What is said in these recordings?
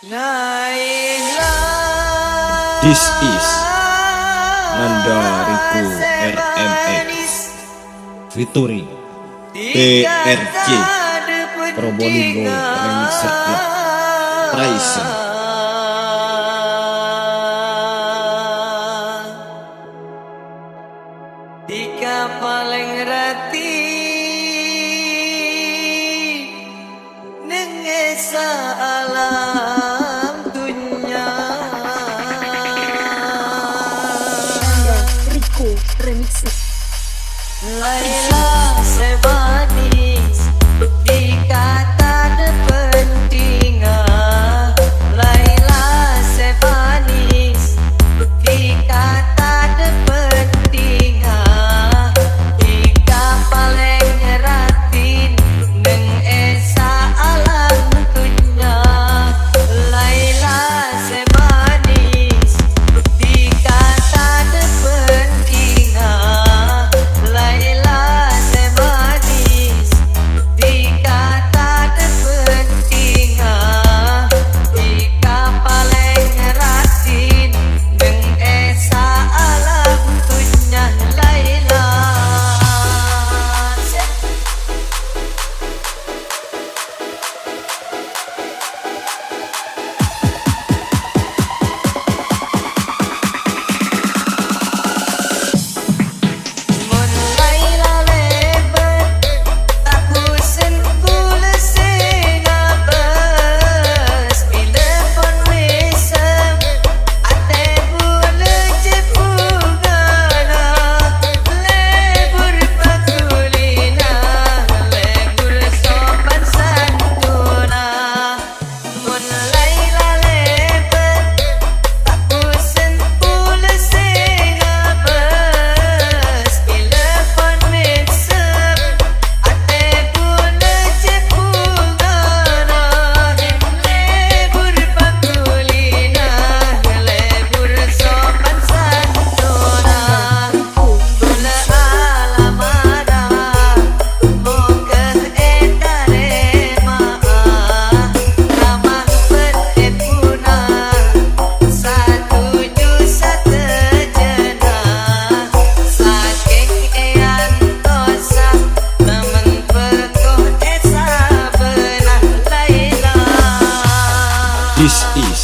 This is Nanda Riku RMX featuring PRJ Probolinggo Remix Club Praise. Tika paling rati nengesa alam dunia. Rico Remix. Laila sebanis dikata depentingan. Laila sebanis dikata depentingan. Tika paling ratin neng esa alam dunia. Laila sebanis dikata depentingan. Laila sebanis dikata depentingan. Tika paling ratin neng esa alam dunia. Laila mun Laila lebet aku senggul singabes telepon wisem ate bule jepugana lebur pakulina lebur sopan santuna. Mun Laila lebet aku senggul singabes telepon wisem ate bule jepugana lebur pakulina lebur sopan santuna. Gula alamada mokeh edare maah ramah petepuna satuju satejena saking ean tosa temen perkoh esa benah Laila. This is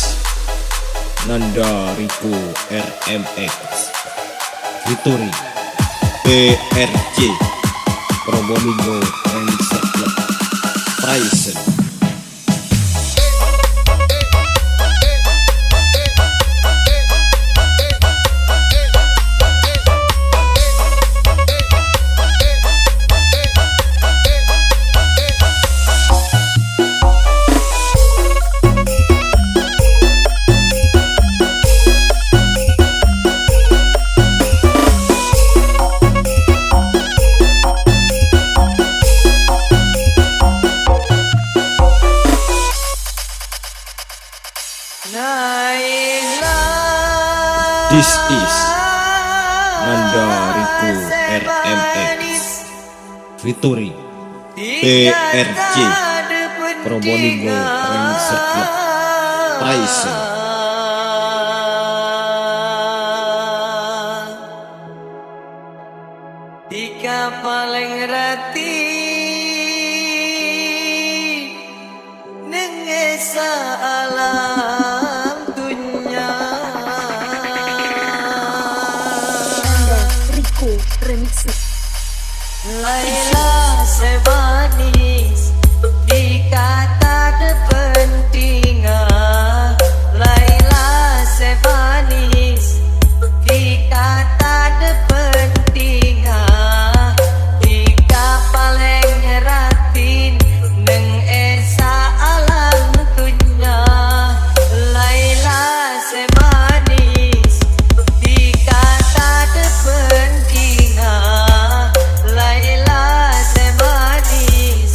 Nanda Riku RMX featuring PRJ Probolinggo Remix Club Praise. This is Nanda Riku RMX featuring PRJ Probolinggo Remix Club Praise. Tika paling rati neng esa alam dunia. Rico Remix. Laila sebanis dikata depentingan. Laila sebanis dikata depentingan. Tika paling ratin neng esa alam dunia. Laila sebanis dikata depentingan. Laila sebanis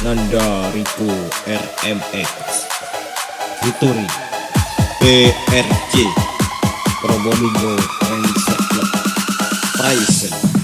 Nanda Rico RMX featuring PRC Probolinggo Ranger Club Tyson.